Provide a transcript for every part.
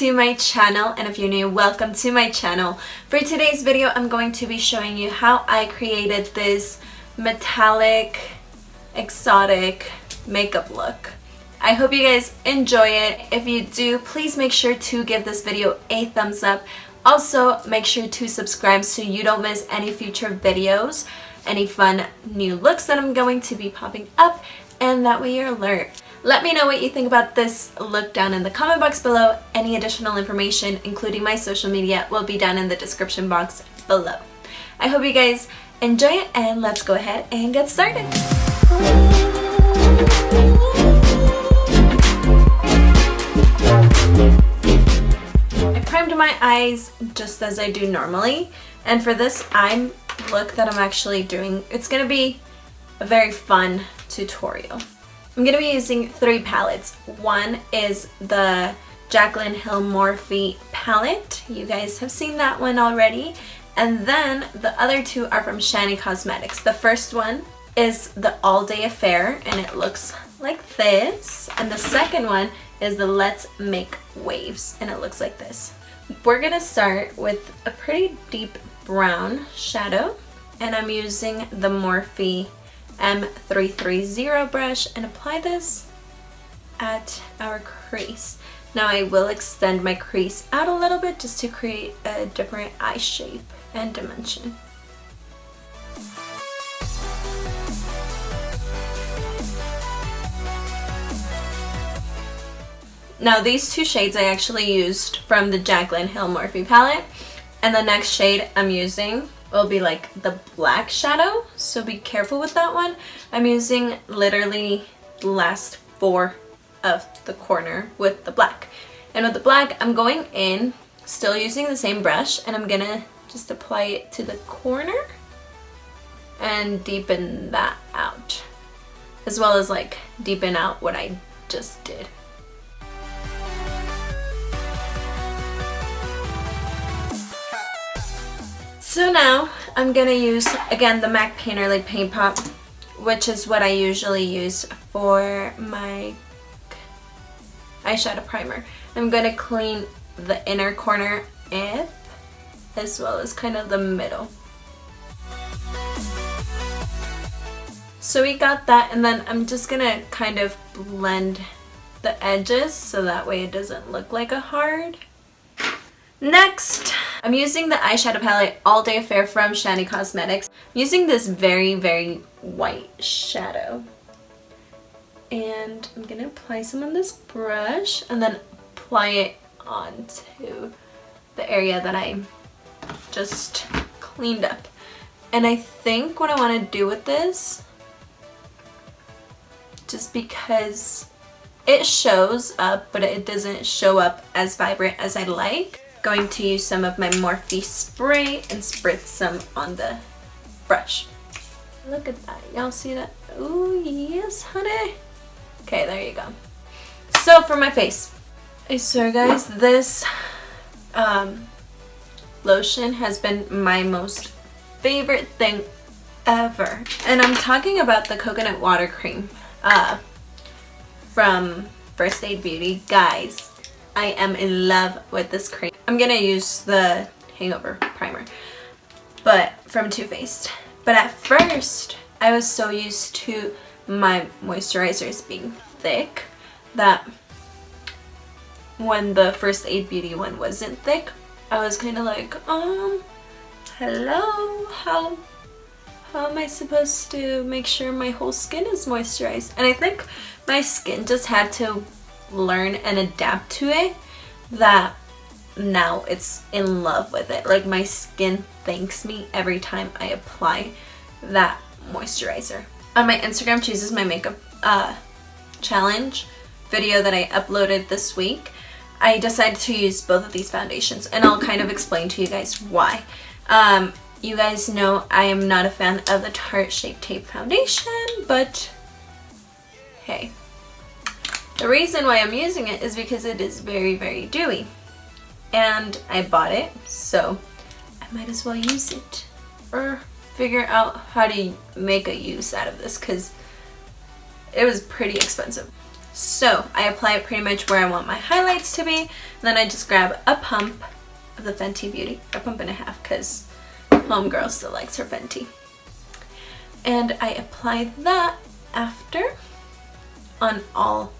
to my channel, and if you're new, welcome to my channel. For today's video, I'm going to be showing you how I created this metallic, exotic makeup look. I hope you guys enjoy it. If you do, please make sure to give this video a thumbs up. Also, make sure to subscribe so you don't miss any future videos, any fun new looks that I'm going to be popping up, and that way you're alert. Let me know what you think about this look down in the comment box below. Any additional information, including my social media, will be down in the description box below. I hope you guys enjoy it, and let's go ahead and get started. I primed my eyes just as I do normally, and for this eye look that I'm actually doing, it's going to be a very fun tutorial. I'm going to be using 3 palettes. One is the Jaclyn Hill Morphe palette. You guys have seen that one already. And then the other 2 are from Shani Cosmetics. The first one is the All Day Affair, and it looks like this. And the second one is the Let's Make Waves, and it looks like this. We're going to start with a pretty deep brown shadow, and I'm using the Morphe M330 brush and apply this at our crease. Now I will extend my crease out a little bit just to create a different eye shape and dimension. Now these 2 shades I actually used from the Jaclyn Hill Morphe palette, and the next shade I'm using will be like the black shadow, so be careful with that one. I'm using literally the last 4 of the corner with the black. And with the black, I'm going in, still using the same brush, and I'm gonna just apply it to the corner and deepen that out, as well as like deepen out what I just did. So now I'm gonna use again the MAC Painterly Paint Pot, which is what I usually use for my eyeshadow primer. I'm gonna clean the inner corner up as well as kind of the middle. So we got that, and then I'm just gonna kind of blend the edges so that way it doesn't look like a hard. Next, I'm using the eyeshadow palette All Day Affair from Shani Cosmetics. I'm using this very, very white shadow. And I'm going to apply some on this brush and then apply it onto the area that I just cleaned up. And I think what I want to do with this, just because it shows up, but it doesn't show up as vibrant as I like, going to use some of my Morphe spray and spritz some on the brush. Look at that. Y'all see that? Oh yes, honey. Okay, there you go. So for my face, I swear guys, this lotion has been my most favorite thing ever. And I'm talking about the coconut water cream from First Aid Beauty. Guys, I am in love with this cream. I'm gonna use the Hangover primer, but from Too Faced. But at first, I was so used to my moisturizers being thick that when the First Aid Beauty one wasn't thick, I was kind of like, hello, how am I supposed to make sure my whole skin is moisturized? And I think my skin just had to learn and adapt to it, that now it's in love with it. Like my skin thanks me every time I apply that moisturizer. On my Instagram Chooses My Makeup challenge video that I uploaded this week, I decided to use both of these foundations, and I'll kind of explain to you guys why. You guys know I am not a fan of the Tarte Shape Tape foundation, but hey. The reason why I'm using it is because it is very, very dewy. And I bought it, so I might as well use it. Or figure out how to make a use out of this, because it was pretty expensive. So I apply it pretty much where I want my highlights to be. And then I just grab a pump of the Fenty Beauty, a pump and a half, because homegirl still likes her Fenty. And I apply that after on all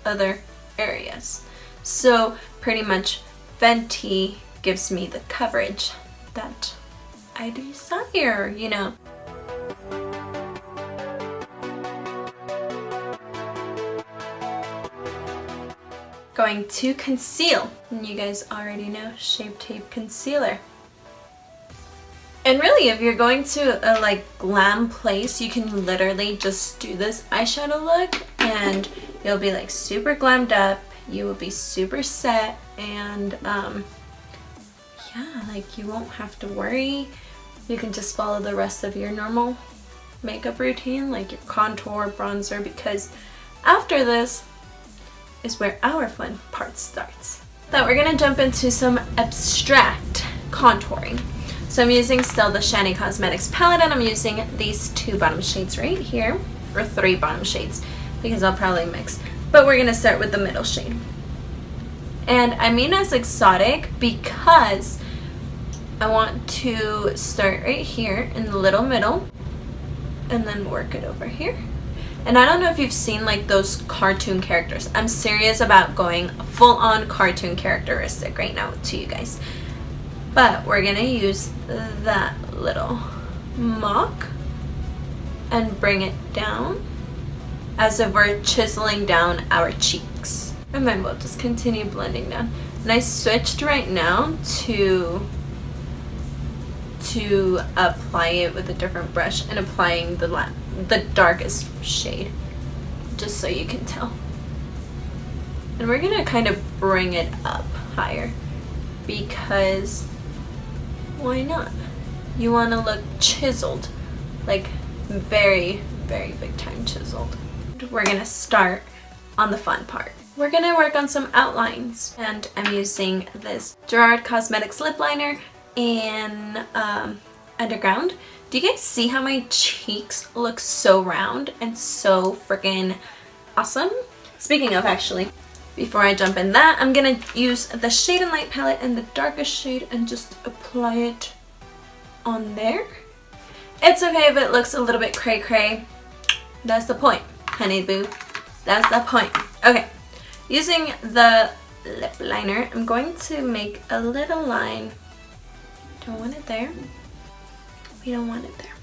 other areas. So pretty much Fenty gives me the coverage that I desire, you know. Going to conceal, and you guys already know Shape Tape Concealer. And really, if you're going to a like glam place, you can literally just do this eyeshadow look and you'll be like super glammed up, you will be super set, and yeah, like you won't have to worry. You can just follow the rest of your normal makeup routine, like your contour, bronzer, because after this is where our fun part starts. Now we're gonna jump into some abstract contouring. So I'm using still the Shani Cosmetics palette, and I'm using these 2 bottom shades right here, or 3 bottom shades, because I'll probably mix. But we're gonna start with the middle shade. And I mean as exotic because I want to start right here in the little middle and then work it over here. And I don't know if you've seen like those cartoon characters. I'm serious about going full-on cartoon characteristic right now to you guys. But we're gonna use that little mop and bring it down as if we're chiseling down our cheeks. And then we'll just continue blending down. And I switched right now to apply it with a different brush and applying the darkest shade, just so you can tell. And we're gonna kind of bring it up higher because why not? You want to look chiseled, like very, very big time chiseled. We're gonna start on the fun part. We're gonna work on some outlines, and I'm using this Gerard Cosmetics lip liner in Underground. Do you guys see how my cheeks look so round and so freaking awesome? Speaking of, actually, before I jump in that, I'm gonna use the Shade and Light palette and the darkest shade and just apply it on there. It's okay if it looks a little bit cray cray. That's the point, honey boo. That's the point. Okay, using the lip liner, I'm going to make a little line. Don't want it there. We don't want it there.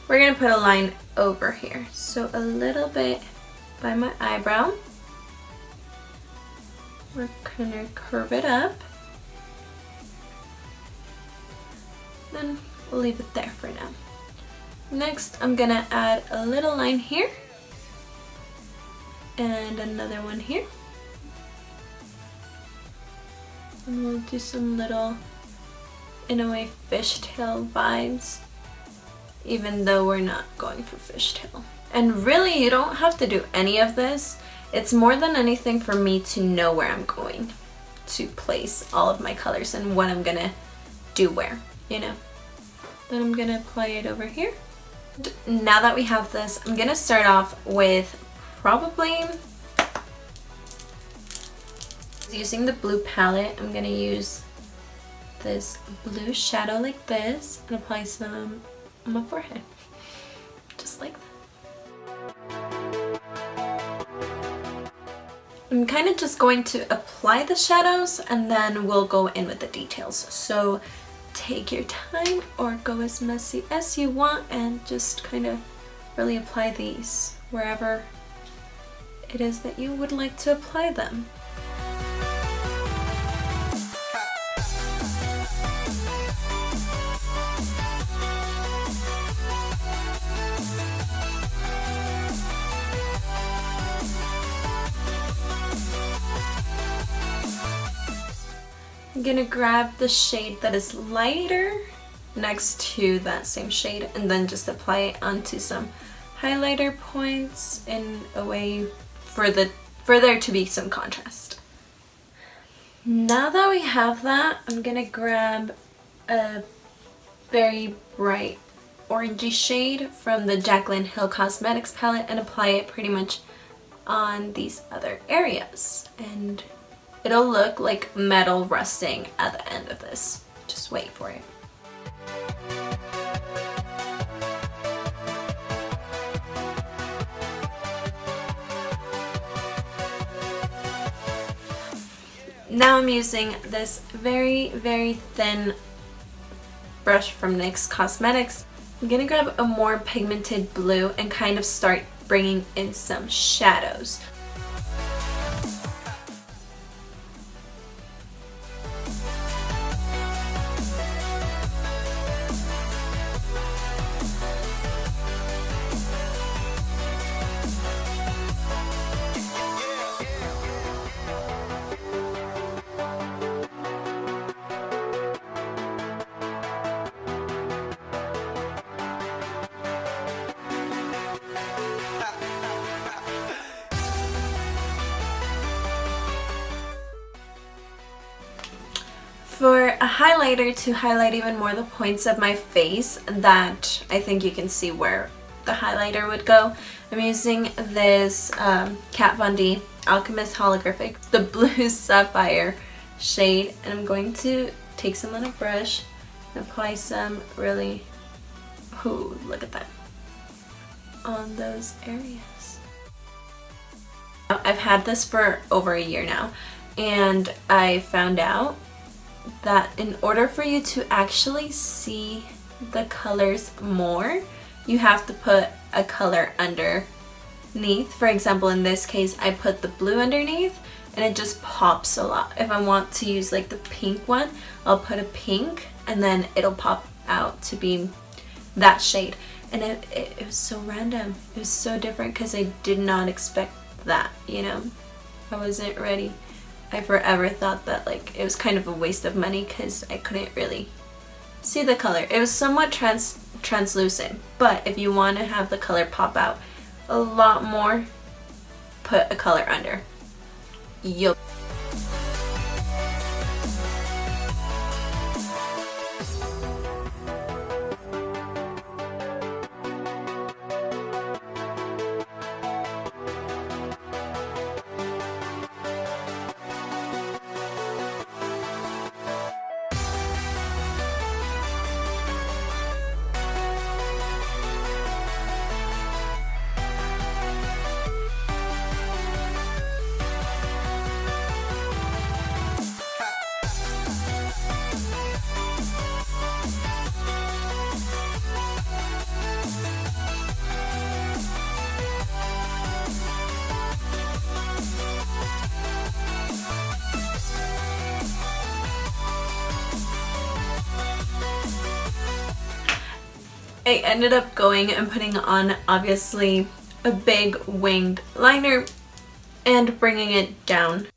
We're gonna put a line over here. So a little bit by my eyebrow. We're gonna curve it up. Then we'll leave it there for now. Next, I'm gonna add a little line here. And another one here. And we'll do some little, in a way, fishtail vibes, even though we're not going for fishtail. And really, you don't have to do any of this. It's more than anything for me to know where I'm going to place all of my colors and what I'm gonna do where, you know. Then I'm gonna apply it over here. Now that we have this, I'm gonna start off with probably using the blue palette. I'm gonna use this blue shadow like this and apply some on my forehead, just like that. I'm kind of just going to apply the shadows and then we'll go in with the details. So take your time or go as messy as you want and just kind of really apply these wherever it is that you would like to apply them. I'm gonna grab the shade that is lighter next to that same shade and then just apply it onto some highlighter points in a way for there to be some contrast. Now that we have that, I'm gonna grab a very bright orangey shade from the Jaclyn Hill Cosmetics palette and apply it pretty much on these other areas, and it'll look like metal rusting at the end of this. Just wait for it. Now I'm using this very, very thin brush from NYX Cosmetics. I'm gonna grab a more pigmented blue and kind of start bringing in some shadows. For a highlighter to highlight even more the points of my face that I think you can see where the highlighter would go, I'm using this Kat Von D Alchemist Holographic, the Blue Sapphire shade, and I'm going to take some on a brush and apply some really, ooh, look at that, on those areas. I've had this for over a year now, and I found out that in order for you to actually see the colors more, you have to put a color underneath. For example, in this case, I put the blue underneath and it just pops a lot. If I want to use like the pink one, I'll put a pink and then it'll pop out to be that shade. And it was so random. It was so different because I did not expect that, you know? I wasn't ready. I forever thought that like it was kind of a waste of money because I couldn't really see the color. It was somewhat translucent, but if you want to have the color pop out a lot more, put a color under. Yup. I ended up going and putting on obviously a big winged liner and bringing it down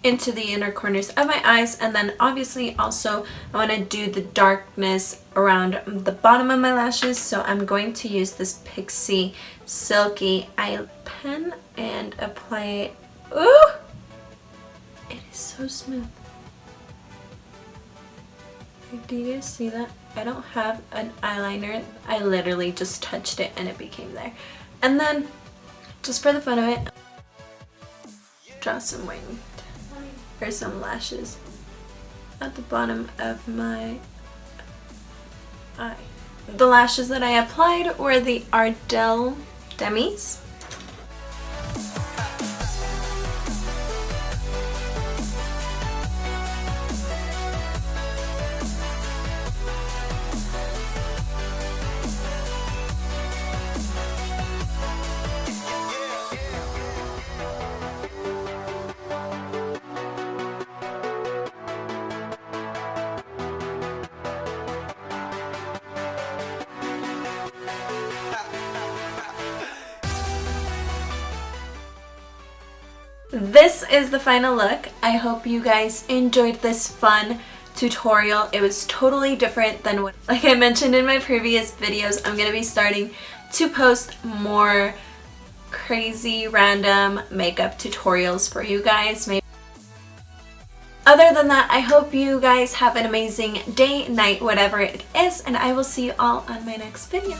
into the inner corners of my eyes, and then obviously also I want to do the darkness around the bottom of my lashes, so I'm going to use this Pixie Silky eye pen and apply it. Ooh! It is so smooth. Do you guys see that? I don't have an eyeliner. I literally just touched it and it became there. And then, just for the fun of it, draw some winged or some lashes at the bottom of my eye. The lashes that I applied were the Ardell Demis. This is the final look. I hope you guys enjoyed this fun tutorial. It was totally different than what, like I mentioned in my previous videos, I'm gonna be starting to post more crazy random makeup tutorials for you guys. Maybe. Other than that, I hope you guys have an amazing day, night, whatever it is, and I will see you all on my next video.